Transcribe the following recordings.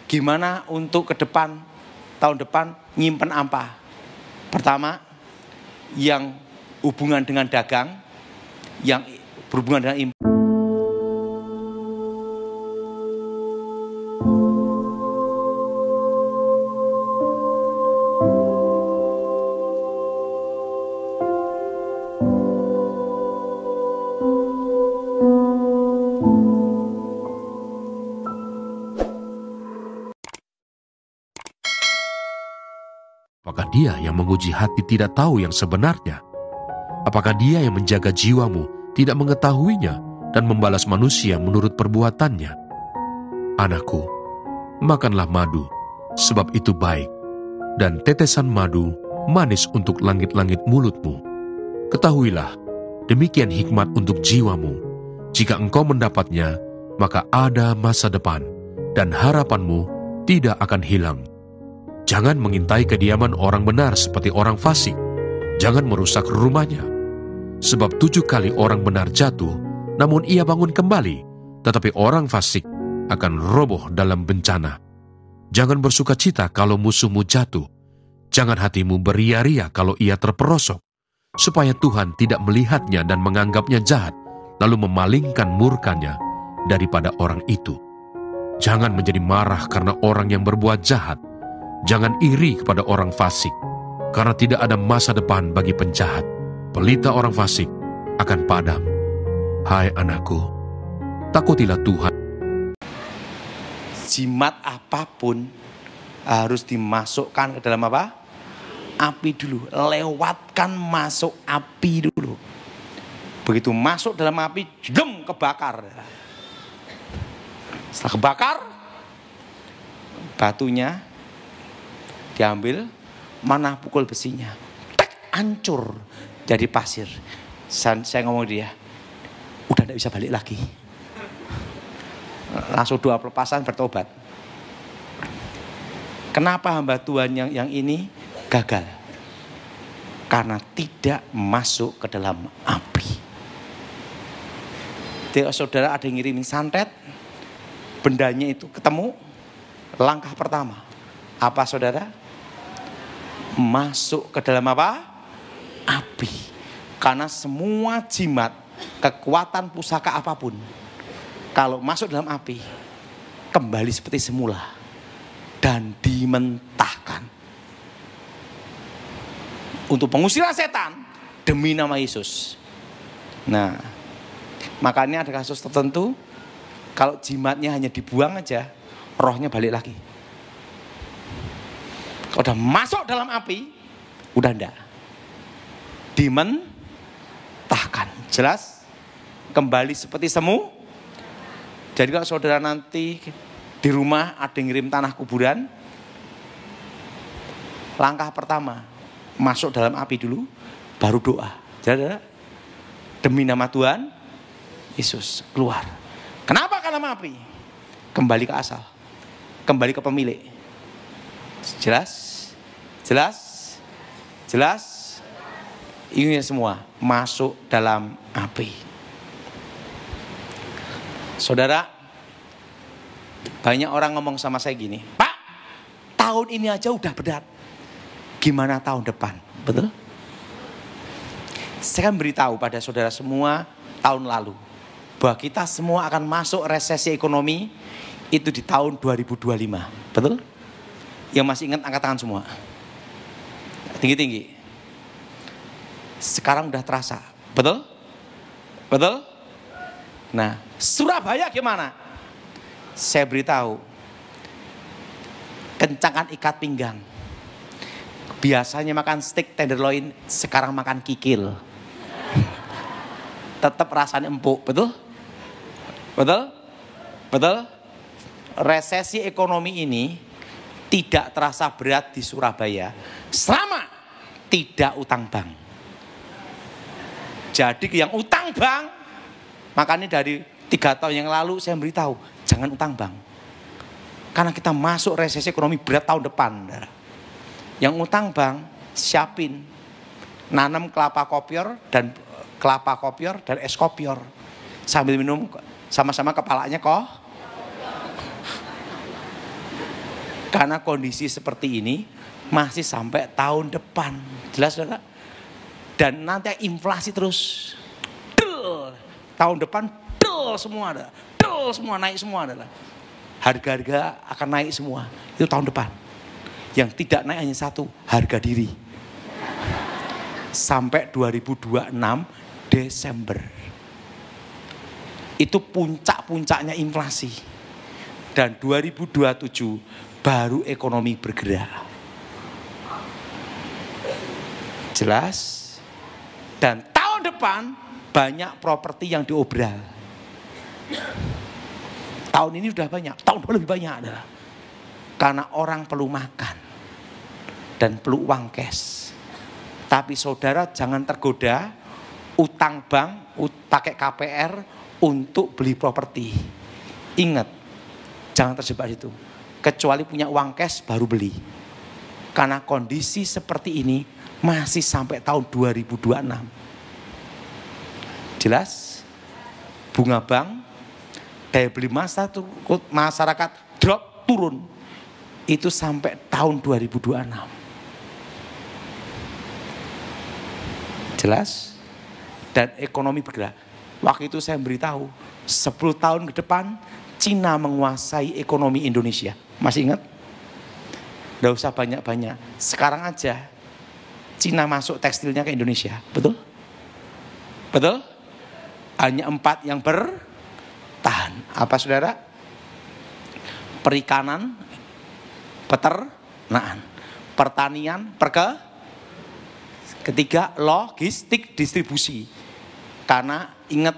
Gimana untuk ke depan, tahun depan nyimpen apa? Pertama, yang hubungan dengan dagang, yang berhubungan dengan impor. Apakah dia yang menguji hati tidak tahu yang sebenarnya? Apakah dia yang menjaga jiwamu tidak mengetahuinya dan membalas manusia menurut perbuatannya? Anakku, makanlah madu, sebab itu baik, dan tetesan madu manis untuk langit-langit mulutmu. Ketahuilah, demikian hikmat untuk jiwamu. Jika engkau mendapatnya, maka ada masa depan, dan harapanmu tidak akan hilang. Jangan mengintai kediaman orang benar seperti orang fasik. Jangan merusak rumahnya. Sebab 7 kali orang benar jatuh, namun ia bangun kembali. Tetapi orang fasik akan roboh dalam bencana. Jangan bersuka cita kalau musuhmu jatuh. Jangan hatimu beria-ria kalau ia terperosok. Supaya Tuhan tidak melihatnya dan menganggapnya jahat, lalu memalingkan murkanya daripada orang itu. Jangan menjadi marah karena orang yang berbuat jahat. Jangan iri kepada orang fasik, karena tidak ada masa depan bagi penjahat. Pelita orang fasik akan padam. Hai anakku, takutilah Tuhan. Jimat apapun harus dimasukkan ke dalam apa? Api dulu. Lewatkan masuk api dulu. Begitu masuk dalam api, jom kebakar. Setelah kebakar, batunya diambil, mana pukul besinya, tek, hancur jadi pasir. Saya ngomong dia, udah tidak bisa balik lagi. Langsung doa pelepasan, bertobat. Kenapa hamba Tuhan yang ini gagal? Karena tidak masuk ke dalam api. Jadi, saudara ada yang ngirimin santet, bendanya itu ketemu. Langkah pertama apa saudara? Masuk ke dalam apa? Api. Karena semua jimat, kekuatan pusaka apapun, kalau masuk dalam api, kembali seperti semula dan dimentahkan. Untuk pengusiran setan demi nama Yesus. Nah, makanya ada kasus tertentu, kalau jimatnya hanya dibuang aja, rohnya balik lagi. Kalau udah masuk dalam api, udah enggak. Dimentahkan. Jelas? Kembali seperti semu. Jadi kalau saudara nanti di rumah ada yang ngirim tanah kuburan, langkah pertama, masuk dalam api dulu, baru doa. Jadi demi nama Tuhan Yesus, keluar. Kenapa? Karena api. Kembali ke asal. Kembali ke pemilik. Jelas? Jelas? Jelas? Ini semua masuk dalam api. Saudara, banyak orang ngomong sama saya gini, Pak, tahun ini aja udah berat. Gimana tahun depan? Betul? Saya kan beritahu pada saudara semua tahun lalu bahwa kita semua akan masuk resesi ekonomi itu di tahun 2025. Betul? Yang masih ingat angkat tangan semua. Tinggi-tinggi. Sekarang udah terasa. Betul? Betul? Nah, Surabaya gimana? Saya beritahu. Kencangkan ikat pinggang. Biasanya makan steak tenderloin, sekarang makan kikil. Tetap rasanya empuk, betul? Betul? Betul? Resesi ekonomi ini tidak terasa berat di Surabaya selama tidak utang bank. Jadi yang utang bank, makanya dari 3 tahun yang lalu saya beritahu, jangan utang bank. Karena kita masuk resesi ekonomi berat tahun depan. Yang utang bank, siapin nanam kelapa kopior dan es kopior. Sambil minum sama-sama kepalanya kok. Karena kondisi seperti ini masih sampai tahun depan. Jelas saudara? Dan nanti inflasi terus. Tahun depan semua ada. Semua naik semua adalah. Harga-harga akan naik semua. Itu tahun depan. Yang tidak naik hanya satu, harga diri. Sampai 2026 Desember. Itu puncak-puncaknya inflasi. Dan 2027 baru ekonomi bergerak. Jelas? Dan tahun depan banyak properti yang diobral. Tahun ini sudah banyak, tahun depan lebih banyak adalah. Karena orang perlu makan dan perlu uang cash. Tapi saudara jangan tergoda utang bank, pakai KPR untuk beli properti. Ingat, jangan terjebak itu. Kecuali punya uang cash baru beli. Karena kondisi seperti ini masih sampai tahun 2026. Jelas? Bunga bank, daya beli masyarakat drop turun. Itu sampai tahun 2026. Jelas? Dan ekonomi bergerak. Waktu itu saya beritahu, 10 tahun ke depan Cina menguasai ekonomi Indonesia. Masih ingat? Nggak usah banyak-banyak. Sekarang aja Cina masuk tekstilnya ke Indonesia. Betul? Betul? Hanya 4 yang bertahan. Apa saudara? Perikanan, peternakan, pertanian, ketiga logistik distribusi. Karena ingat,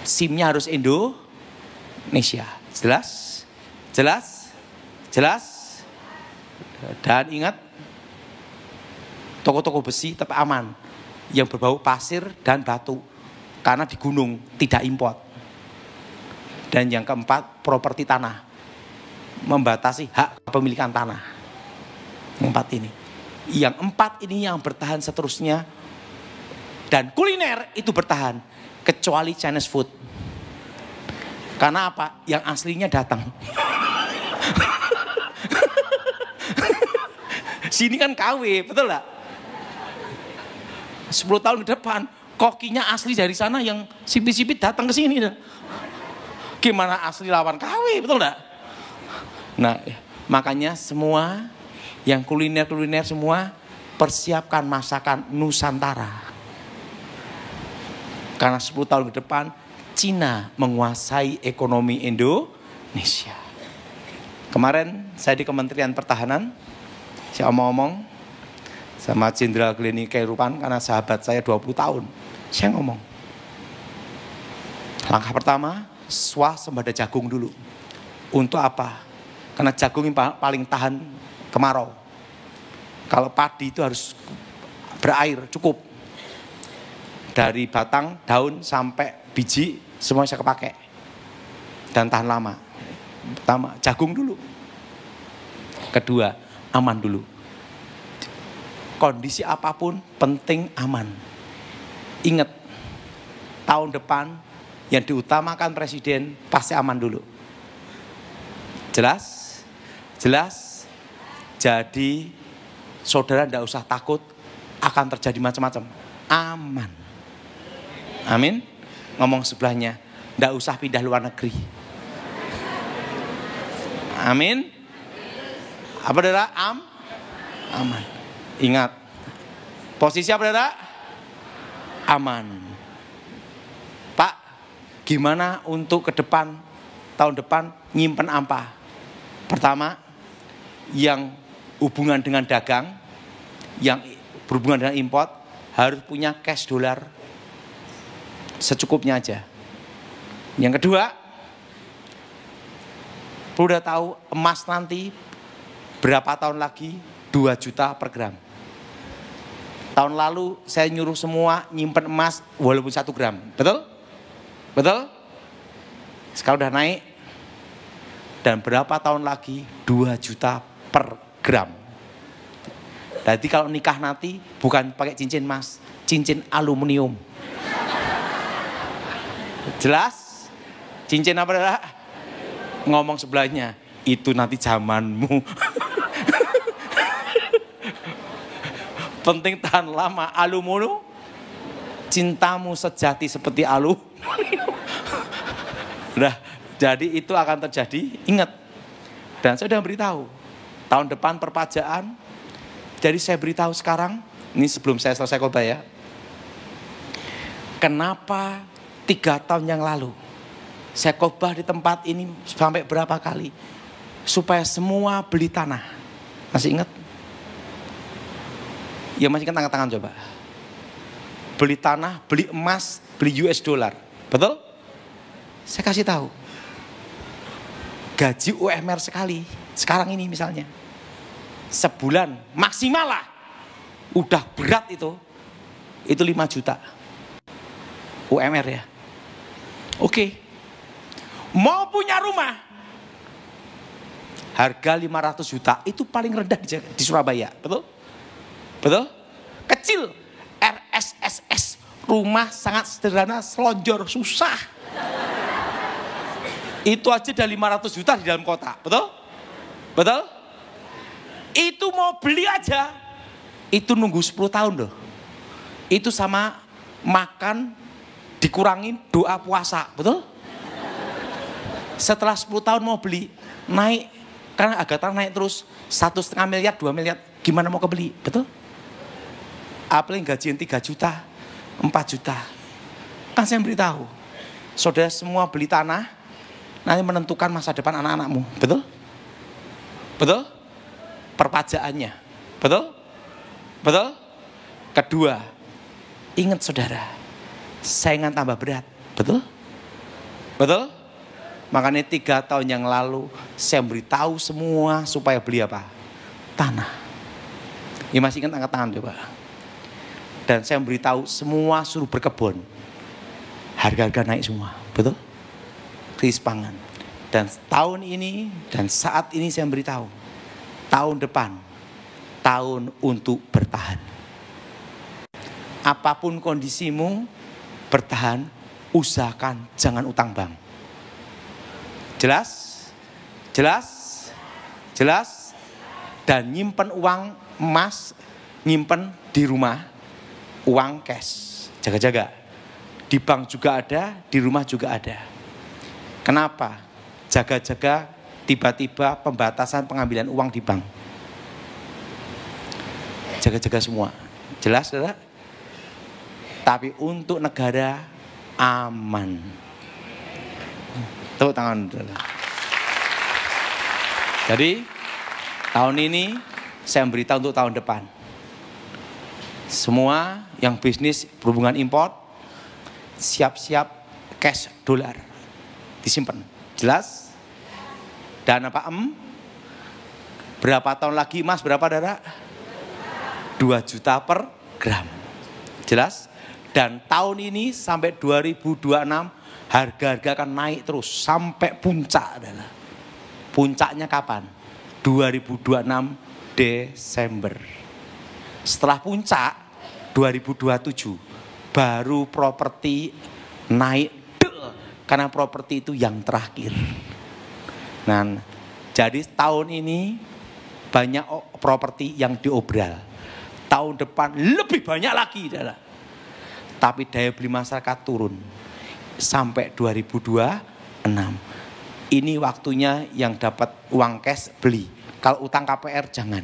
SIM-nya harus Indonesia. Jelas? Jelas? Jelas? Dan ingat, toko-toko besi tetap aman. Yang berbau pasir dan batu. Karena di gunung tidak import. Dan yang keempat, properti tanah. Membatasi hak kepemilikan tanah. Yang 4 ini. Yang 4 ini yang bertahan seterusnya. Dan kuliner itu bertahan. Kecuali Chinese food. Karena apa? Yang aslinya datang. Sini kan KW, betul gak? 10 tahun ke depan, kokinya asli dari sana yang sipit-sipit datang ke sini. Gimana asli lawan KW, betul gak? Nah, makanya semua yang kuliner-kuliner semua persiapkan masakan Nusantara. Karena 10 tahun ke depan Cina menguasai ekonomi Indonesia. Kemarin saya di Kementerian Pertahanan, saya omong-omong sama Jenderal Gleni Kairupan karena sahabat saya 20 tahun. Saya ngomong, langkah pertama swasembada jagung dulu. Untuk apa? Karena jagung yang paling tahan kemarau. Kalau padi itu harus berair cukup. Dari batang, daun sampai biji semua bisa kepakai. Dan tahan lama. Pertama, jagung dulu. Kedua, aman dulu. Kondisi apapun penting aman. Ingat, tahun depan yang diutamakan presiden pasti aman dulu. Jelas? Jelas? Jadi saudara tidak usah takut akan terjadi macam-macam. Aman. Amin. Ngomong sebelahnya, tidak usah pindah luar negeri. Amin. Apa saudara? Aman. Ingat, posisi apa saudara? Aman. Pak, gimana untuk ke depan, tahun depan nyimpen apa? Pertama, yang hubungan dengan dagang, yang berhubungan dengan import, harus punya cash dolar secukupnya aja. Yang kedua, perlu udah tahu emas nanti berapa tahun lagi 2 juta per gram. Tahun lalu saya nyuruh semua nyimpen emas walaupun 1 gram. Betul? Betul? Sekarang udah naik. Dan berapa tahun lagi 2 juta per gram. Jadi kalau nikah nanti bukan pakai cincin emas, cincin aluminium. Jelas? Cincin apa dah? Ngomong sebelahnya. Itu nanti zamanmu. Penting tahan lama. Alumunu, cintamu sejati seperti alu. Nah, jadi itu akan terjadi. Ingat. Dan saya sudah beritahu. Tahun depan perpajaan. Jadi saya beritahu sekarang. Ini sebelum saya selesai khotbah ya. Kenapa 3 tahun yang lalu saya khotbah di tempat ini sampai berapa kali? Supaya semua beli tanah. Masih ingat? Ya masih ingat, tangan-tangan coba. Beli tanah, beli emas, beli US dollar. Betul? Saya kasih tahu. Gaji UMR sekali. Sekarang ini misalnya. Sebulan maksimal lah. Udah berat itu. Itu 5 juta. UMR ya. Oke. Mau punya rumah. Harga 500 juta. Itu paling rendah di Surabaya. Betul? Betul? Kecil. RSSS. Rumah sangat sederhana. Selonjor. Susah. Itu aja udah 500 juta di dalam kota. Betul? Betul? Itu mau beli aja. Itu nunggu 10 tahun loh. Itu sama makan dikurangin doa puasa. Betul? Setelah 10 tahun mau beli. Naik. Karena harga tanah naik terus. 1,5 miliar, 2 miliar. Gimana mau kebeli? Betul? Apalagi gajian 3 juta. 4 juta. Kan saya beritahu. Saudara semua beli tanah. Nanti menentukan masa depan anak-anakmu. Betul? Betul? Perpajaannya. Betul? Betul? Kedua, ingat saudara, saingan tambah berat. Betul? Betul? Makanya 3 tahun yang lalu saya beritahu semua supaya beli apa? Tanah. Ya masih ingat, angkat tangan coba. Dan saya beritahu semua suruh berkebun. Harga-harga naik semua. Betul? Krisis pangan. Dan tahun ini dan saat ini saya beritahu, tahun depan tahun untuk bertahan. Apapun kondisimu, bertahan, usahakan jangan utang bank. Jelas? Jelas? Jelas? Dan nyimpen uang emas, nyimpen di rumah, uang cash. Jaga-jaga. Di bank juga ada, di rumah juga ada. Kenapa? Jaga-jaga tiba-tiba pembatasan pengambilan uang di bank. Jaga-jaga semua. Jelas, saudara? Tapi untuk negara aman. Tepuk tangan, saudara. Jadi, tahun ini saya beritahu untuk tahun depan. Semua yang bisnis berhubungan import, siap-siap cash dolar. Disimpan. Jelas? Dan apa berapa tahun lagi emas berapa, saudara? 2 juta per gram. Jelas? Dan tahun ini sampai 2026 harga-harga akan naik terus sampai puncak adalah. Puncaknya kapan? 2026 Desember. Setelah puncak 2027 baru properti naik karena properti itu yang terakhir. Nah, jadi tahun ini banyak properti yang diobral. Tahun depan lebih banyak lagi adalah. Tapi daya beli masyarakat turun sampai 2026. Ini waktunya yang dapat uang cash beli. Kalau utang KPR jangan.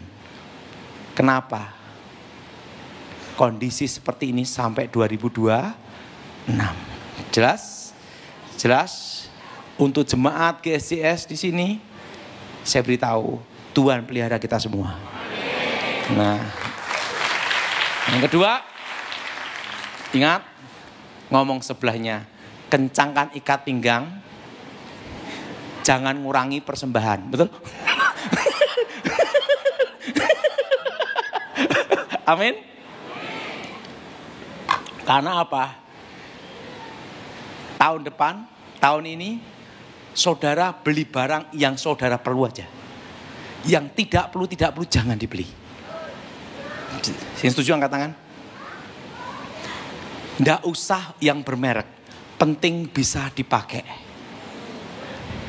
Kenapa? Kondisi seperti ini sampai 2026. Jelas? Jelas? Untuk jemaat GSCS di sini saya beritahu Tuhan pelihara kita semua. Nah, yang kedua, ingat ngomong sebelahnya, kencangkan ikat pinggang, jangan ngurangi persembahan, betul? Amin. Karena apa? Tahun depan, tahun ini, saudara beli barang yang saudara perlu aja. Yang tidak perlu jangan dibeli. Yang setuju angkat tangan? Nggak usah yang bermerek, penting bisa dipakai.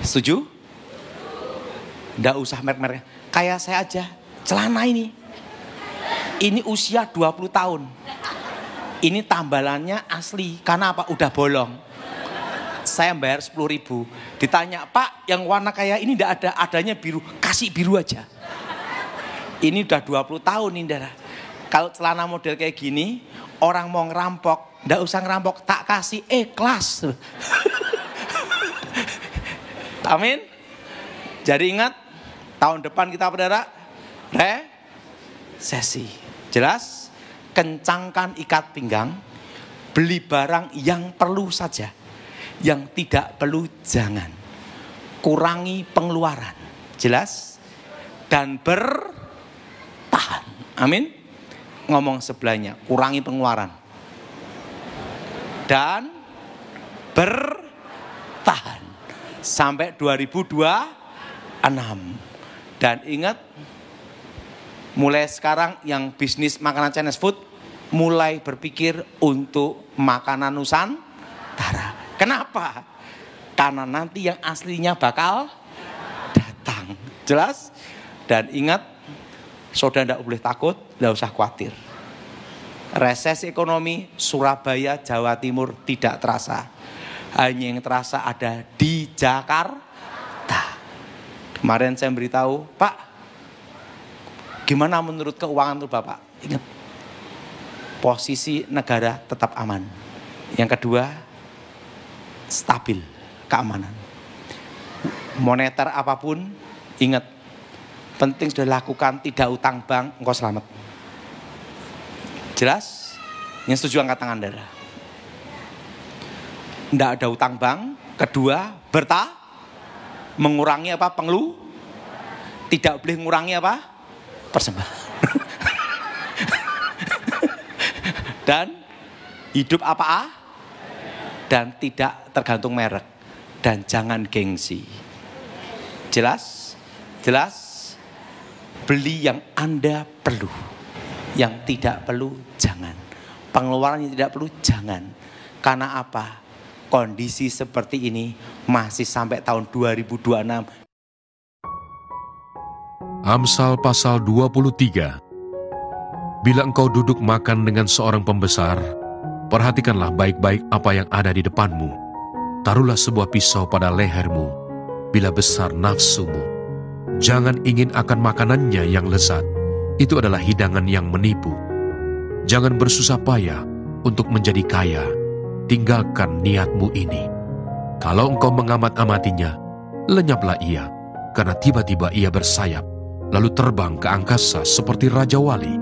Setuju? Nggak usah merek-merek. Kayak saya aja, celana ini usia 20 tahun. Ini tambalannya asli, karena apa? Udah bolong. Saya bayar 10.000. Ditanya, Pak yang warna kayak ini enggak ada, adanya biru. Kasih biru aja. Ini udah 20 tahun nih, Dara. Kalau celana model kayak gini, orang mau ngerampok, enggak usah ngerampok, tak kasih ikhlas. Amin. Jadi ingat, tahun depan kita Saudara, resesi. Jelas? Kencangkan ikat pinggang, beli barang yang perlu saja, yang tidak perlu jangan. Kurangi pengeluaran, jelas? Dan bertahan. Amin. Ngomong sebelahnya, kurangi pengeluaran. Dan bertahan. Sampai 2026. Dan ingat, mulai sekarang yang bisnis makanan Chinese food mulai berpikir untuk makanan Nusantara. Kenapa? Karena nanti yang aslinya bakal datang. Jelas? Dan ingat, saudara tidak boleh takut, tidak usah khawatir. Resesi ekonomi Surabaya, Jawa Timur tidak terasa. Hanya yang terasa ada di Jakarta. Kemarin saya beritahu, Pak, gimana menurut keuangan tuh Bapak? Ingat, posisi negara tetap aman. Yang kedua, stabil keamanan. Moneter apapun, ingat, penting sudah lakukan, tidak utang bank, engkau selamat. Jelas? Yang setuju angkat tangan Saudara. Tidak ada utang bank. Kedua, mengurangi apa? Tidak boleh mengurangi apa? Persembahan. Dan hidup apa? Dan tidak tergantung merek. Dan jangan gengsi. Jelas? Jelas? Beli yang Anda perlu. Yang tidak perlu, jangan. Pengeluaran yang tidak perlu, jangan. Karena apa? Kondisi seperti ini masih sampai tahun 2026. Amsal pasal 23. Bila engkau duduk makan dengan seorang pembesar, perhatikanlah baik-baik apa yang ada di depanmu. Taruhlah sebuah pisau pada lehermu, bila besar nafsumu. Jangan ingin akan makanannya yang lezat, itu adalah hidangan yang menipu. Jangan bersusah payah untuk menjadi kaya, tinggalkan niatmu ini. Kalau engkau mengamat-amatinya, lenyaplah ia, karena tiba-tiba ia bersayap, lalu terbang ke angkasa seperti Raja Wali.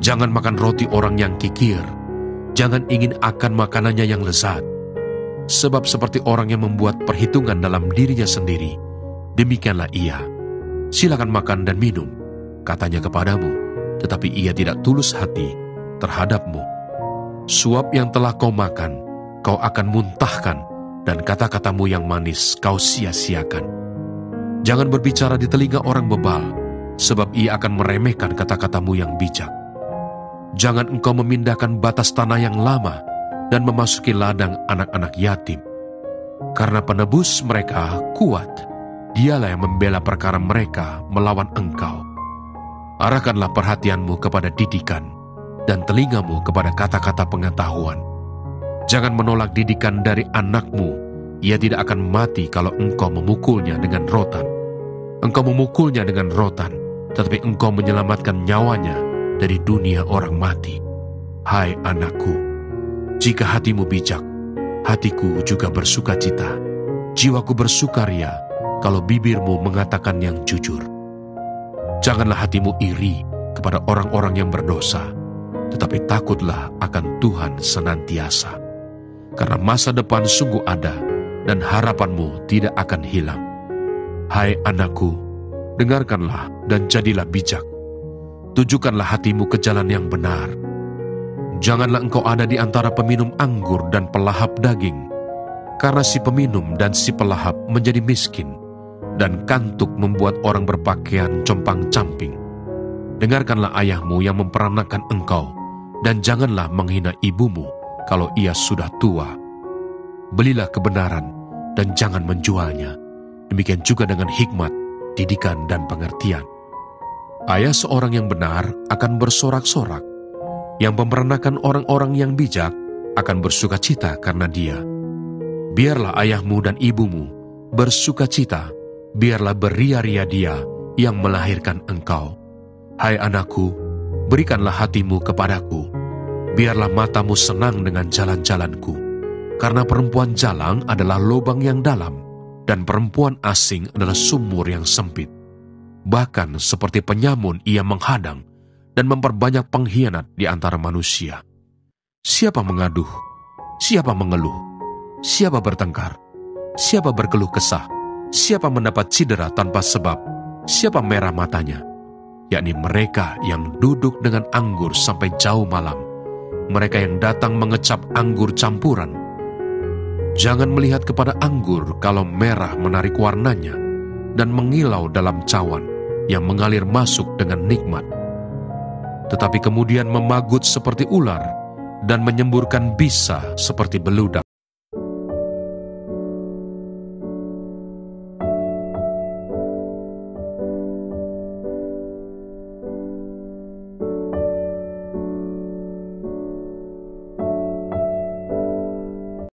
Jangan makan roti orang yang kikir, jangan ingin akan makanannya yang lezat. Sebab seperti orang yang membuat perhitungan dalam dirinya sendiri, demikianlah ia. Silakan makan dan minum, katanya kepadamu, tetapi ia tidak tulus hati terhadapmu. Suap yang telah kau makan, kau akan muntahkan, dan kata-katamu yang manis kau sia-siakan. Jangan berbicara di telinga orang bebal, sebab ia akan meremehkan kata-katamu yang bijak. Jangan engkau memindahkan batas tanah yang lama dan memasuki ladang anak-anak yatim. Karena penebus mereka kuat, dialah yang membela perkara mereka melawan engkau. Arahkanlah perhatianmu kepada didikan dan telingamu kepada kata-kata pengetahuan. Jangan menolak didikan dari anakmu, ia tidak akan mati kalau engkau memukulnya dengan rotan. Engkau memukulnya dengan rotan, tetapi engkau menyelamatkan nyawanya dari dunia orang mati. Hai anakku, jika hatimu bijak, hatiku juga bersuka cita. Jiwaku bersukaria kalau bibirmu mengatakan yang jujur. Janganlah hatimu iri kepada orang-orang yang berdosa, tetapi takutlah akan Tuhan senantiasa. Karena masa depan sungguh ada, dan harapanmu tidak akan hilang. Hai anakku, dengarkanlah dan jadilah bijak. Tujukanlah hatimu ke jalan yang benar. Janganlah engkau ada di antara peminum anggur dan pelahap daging, karena si peminum dan si pelahap menjadi miskin, dan kantuk membuat orang berpakaian compang-camping. Dengarkanlah ayahmu yang memperanakan engkau, dan janganlah menghina ibumu kalau ia sudah tua. Belilah kebenaran dan jangan menjualnya. Demikian juga dengan hikmat didikan dan pengertian. Ayah seorang yang benar akan bersorak-sorak. Yang memperanakan orang-orang yang bijak akan bersukacita karena dia. Biarlah ayahmu dan ibumu bersukacita, biarlah beria-ria dia yang melahirkan engkau. Hai anakku, berikanlah hatimu kepadaku, biarlah matamu senang dengan jalan-jalanku. Karena perempuan jalang adalah lubang yang dalam, dan perempuan asing adalah sumur yang sempit. Bahkan seperti penyamun ia menghadang dan memperbanyak pengkhianat di antara manusia. Siapa mengaduh? Siapa mengeluh? Siapa bertengkar? Siapa berkeluh kesah? Siapa mendapat cedera tanpa sebab? Siapa merah matanya? Yakni mereka yang duduk dengan anggur sampai jauh malam, mereka yang datang mengecap anggur campuran. Jangan melihat kepada anggur kalau merah menarik warnanya dan mengilau dalam cawan yang mengalir masuk dengan nikmat. Tetapi kemudian memagut seperti ular dan menyemburkan bisa seperti beludak.